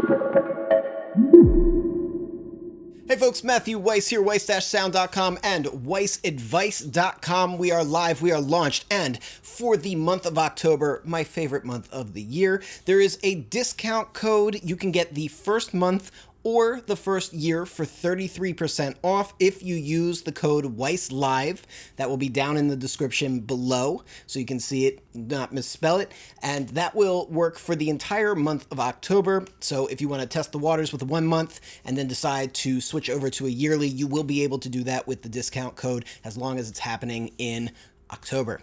Hey folks, Matthew Weiss here, weiss-sound.com and weissadvice.com. We are live, we are launched, and for the month of October, my favorite month of the year, there is a discount code. You can get the first month or the first year for 33% off if you use the code WeissLive. That will be down in the description below, so you can see it, not misspell it, and that will work for the entire month of October. So if you want to test the waters with 1 month and then decide to switch over to a yearly, you will be able to do that with the discount code as long as it's happening in October.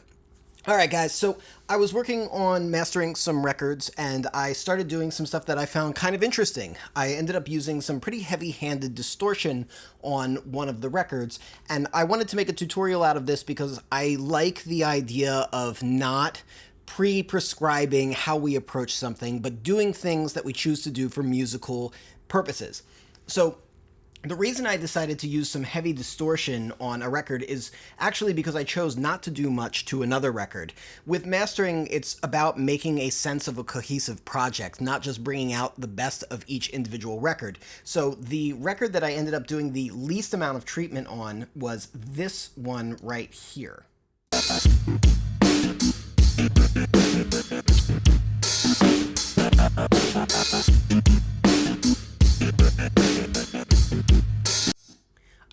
All right, guys, so I was working on mastering some records, and I started doing some stuff that I found kind of interesting. I ended up using some pretty heavy-handed distortion on one of the records, and I wanted to make a tutorial out of this because I like the idea of not pre-prescribing how we approach something, but doing things that we choose to do for musical purposes. So the reason I decided to use some heavy distortion on a record is actually because I chose not to do much to another record. With mastering, it's about making a sense of a cohesive project, not just bringing out the best of each individual record. So the record that I ended up doing the least amount of treatment on was this one right here.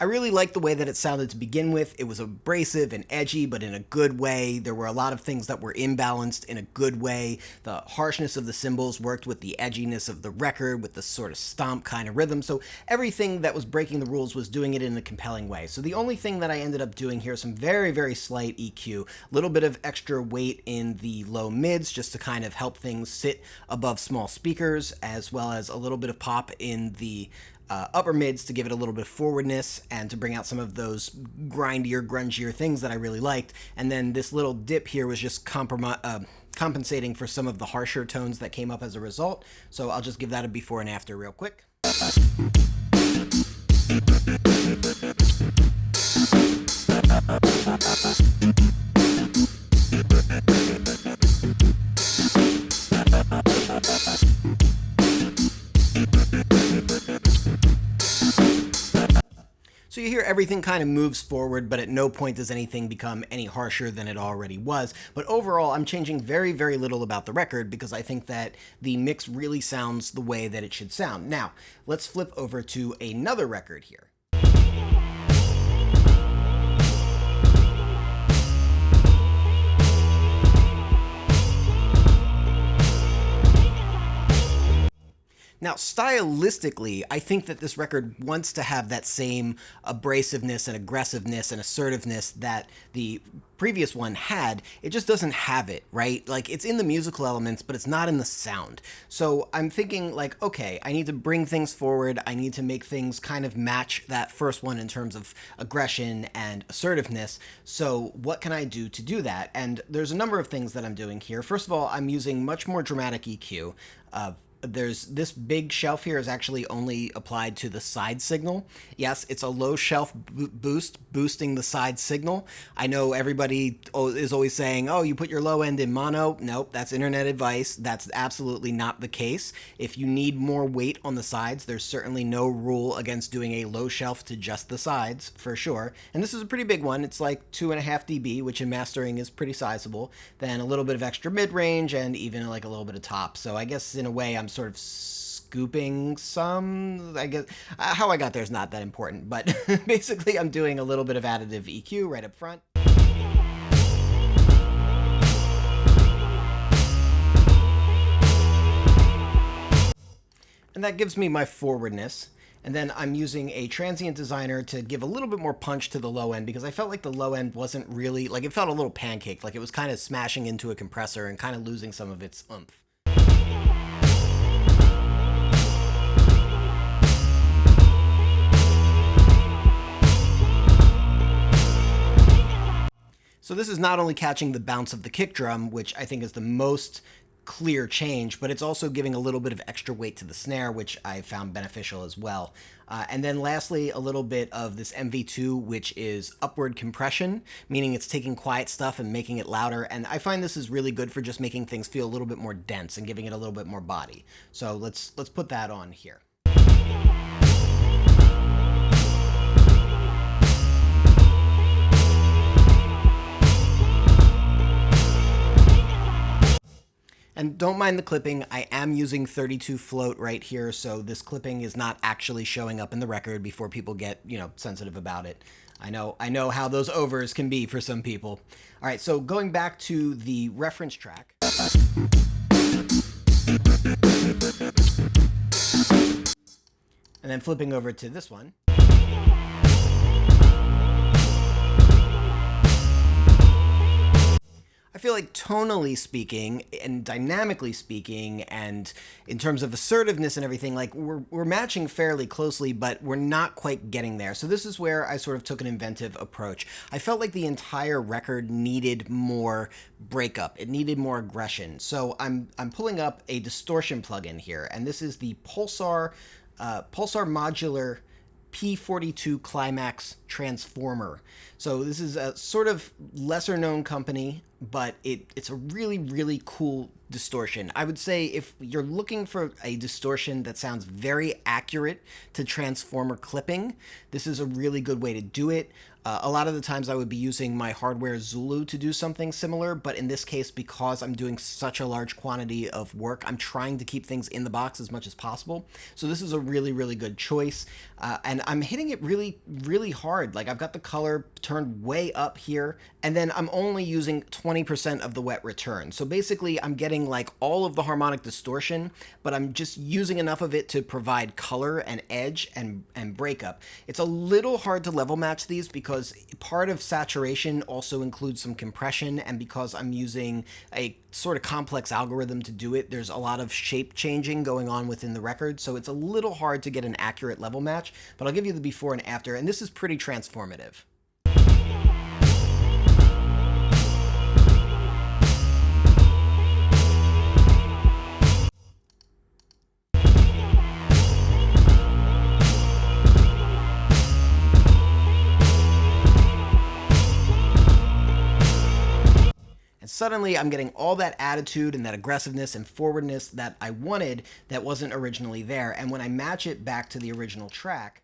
I really liked the way that it sounded to begin with. It was abrasive and edgy, but in a good way. There were a lot of things that were imbalanced in a good way. The harshness of the cymbals worked with the edginess of the record, with the sort of stomp kind of rhythm. So everything that was breaking the rules was doing it in a compelling way. So the only thing that I ended up doing here is some very, very slight EQ, a little bit of extra weight in the low mids just to kind of help things sit above small speakers, as well as a little bit of pop in the upper mids to give it a little bit of forwardness and to bring out some of those grindier, grungier things that I really liked. And then this little dip here was just compensating for some of the harsher tones that came up as a result. So I'll just give that a before and after real quick. So you hear everything kind of moves forward, but at no point does anything become any harsher than it already was. But overall, I'm changing very, very little about the record because I think that the mix really sounds the way that it should sound. Now, let's flip over to another record here. Now, stylistically, I think that this record wants to have that same abrasiveness and aggressiveness and assertiveness that the previous one had. It just doesn't have it, right? Like, it's in the musical elements, but it's not in the sound. So I'm thinking, like, okay, I need to bring things forward. I need to make things kind of match that first one in terms of aggression and assertiveness. So what can I do to do that? And there's a number of things that I'm doing here. First of all, I'm using much more dramatic EQ. There's this big shelf here is actually only applied to the side signal. Yes, it's a low shelf boosting the side signal. I know everybody is always saying, oh, you put your low end in mono. Nope, that's internet advice. That's absolutely not the case. If you need more weight on the sides, there's certainly no rule against doing a low shelf to just the sides, for sure. And this is a pretty big one. It's like 2.5 dB, which in mastering is pretty sizable. Then a little bit of extra mid-range and even like a little bit of top. So I guess in a way I'm sort of scooping some, I guess. How I got there is not that important, but basically I'm doing a little bit of additive EQ right up front. And that gives me my forwardness. And then I'm using a Transient Designer to give a little bit more punch to the low end because I felt like the low end wasn't really, like it felt a little pancaked, like it was kind of smashing into a compressor and kind of losing some of its oomph. So this is not only catching the bounce of the kick drum, which I think is the most clear change, but it's also giving a little bit of extra weight to the snare, which I found beneficial as well. And then lastly, a little bit of this MV2, which is upward compression, meaning it's taking quiet stuff and making it louder. And I find this is really good for just making things feel a little bit more dense and giving it a little bit more body. So let's put that on here. And don't mind the clipping, I am using 32 float right here, so this clipping is not actually showing up in the record before people get, sensitive about it. I know how those overs can be for some people. All right, so going back to the reference track. And then flipping over to this one. I feel like tonally speaking and dynamically speaking and in terms of assertiveness and everything, like we're matching fairly closely, but we're not quite getting there. So this is where I sort of took an inventive approach. I felt like the entire record needed more breakup. It needed more aggression. So I'm pulling up a distortion plugin here, and this is the Pulsar Modular P42 Climax Transformer. So this is a sort of lesser known company, but it's a really, really cool distortion. I would say if you're looking for a distortion that sounds very accurate to transformer clipping, this is a really good way to do it. A lot of the times I would be using my hardware Zulu to do something similar, but in this case, because I'm doing such a large quantity of work, I'm trying to keep things in the box as much as possible. So this is a really, really good choice. And I'm hitting it really, really hard. Like I've got the color turned way up here, and then I'm only using 20% of the wet return. So basically I'm getting like all of the harmonic distortion, but I'm just using enough of it to provide color and edge and breakup. It's a little hard to level match these because part of saturation also includes some compression, and because I'm using a sort of complex algorithm to do it, there's a lot of shape changing going on within the record, so it's a little hard to get an accurate level match, but I'll give you the before and after, and this is pretty transformative. And suddenly I'm getting all that attitude and that aggressiveness and forwardness that I wanted that wasn't originally there. And when I match it back to the original track,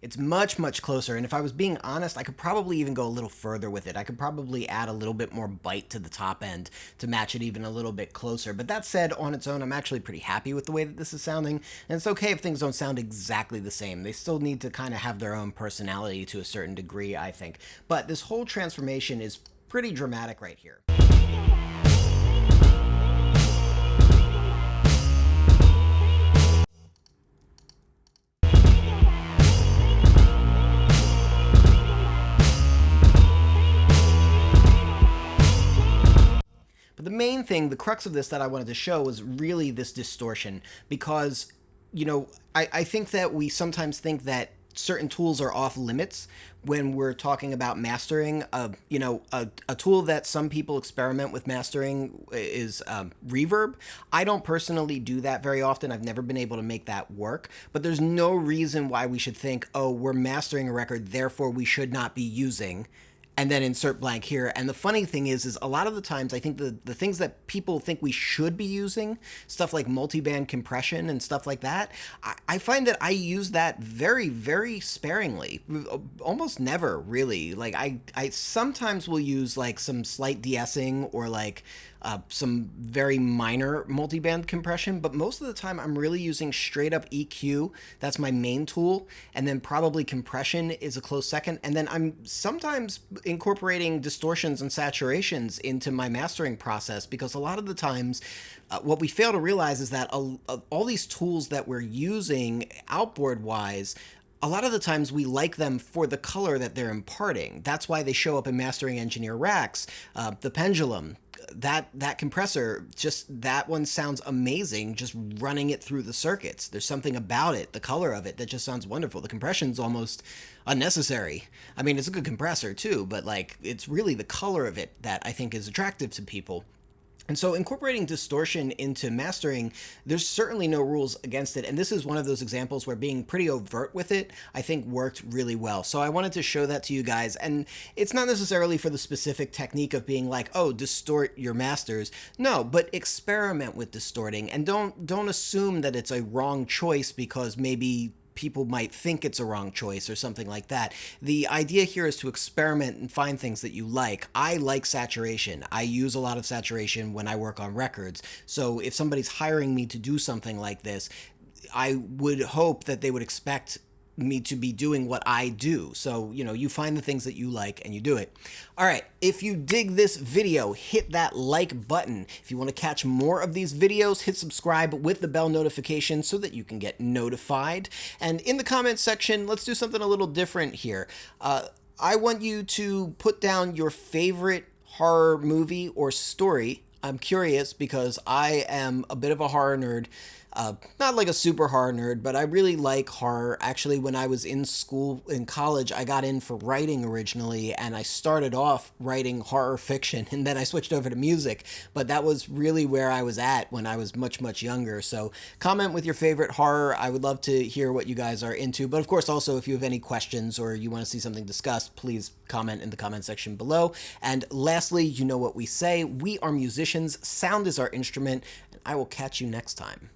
it's much, much closer, and if I was being honest, I could probably even go a little further with it. I could probably add a little bit more bite to the top end to match it even a little bit closer. But that said, on its own, I'm actually pretty happy with the way that this is sounding, and it's okay if things don't sound exactly the same. They still need to kind of have their own personality to a certain degree, I think. But this whole transformation is pretty dramatic right here. But the main thing, the crux of this that I wanted to show was really this distortion, because, I think that we sometimes think that certain tools are off limits when we're talking about mastering. A tool that some people experiment with mastering is reverb. I don't personally do that very often. I've never been able to make that work, but there's no reason why we should think, oh, we're mastering a record, therefore we should not be using, and then insert blank here. And the funny thing is a lot of the times I think the things that people think we should be using, stuff like multiband compression and stuff like that, I find that I use that very, very sparingly, almost never really. Like I sometimes will use like some slight de-essing or like some very minor multiband compression, but most of the time I'm really using straight up EQ. That's my main tool, and then probably compression is a close second, and then I'm sometimes incorporating distortions and saturations into my mastering process, because a lot of the times what we fail to realize is that all these tools that we're using outboard wise, a lot of the times we like them for the color that they're imparting. That's why they show up in mastering engineer racks. The pendulum, that compressor, just that one sounds amazing just running it through the circuits. There's something about it, the color of it, that just sounds wonderful. The compression's almost unnecessary. I mean, it's a good compressor too, but like it's really the color of it that I think is attractive to people. And so incorporating distortion into mastering, there's certainly no rules against it. And this is one of those examples where being pretty overt with it, I think worked really well. So I wanted to show that to you guys. And it's not necessarily for the specific technique of being like, oh, distort your masters. No, but experiment with distorting, and don't assume that it's a wrong choice because maybe people might think it's a wrong choice or something like that. The idea here is to experiment and find things that you like. I like saturation. I use a lot of saturation when I work on records. So if somebody's hiring me to do something like this, I would hope that they would expect me to be doing what I do. So, you know, you find the things that you like and you do it. All right, if you dig this video, hit that like button. If you want to catch more of these videos, hit subscribe with the bell notification so that you can get notified. And in the comments section, let's do something a little different here. I want you to put down your favorite horror movie or story. I'm curious because I am a bit of a horror nerd. Not like a super horror nerd, but I really like horror. Actually, when I was in college, I got in for writing originally, and I started off writing horror fiction, and then I switched over to music. But that was really where I was at when I was much, much younger. So comment with your favorite horror. I would love to hear what you guys are into. But of course, also, if you have any questions or you want to see something discussed, please comment in the comment section below. And lastly, you know what we say. We are musicians. Sound is our instrument. And I will catch you next time.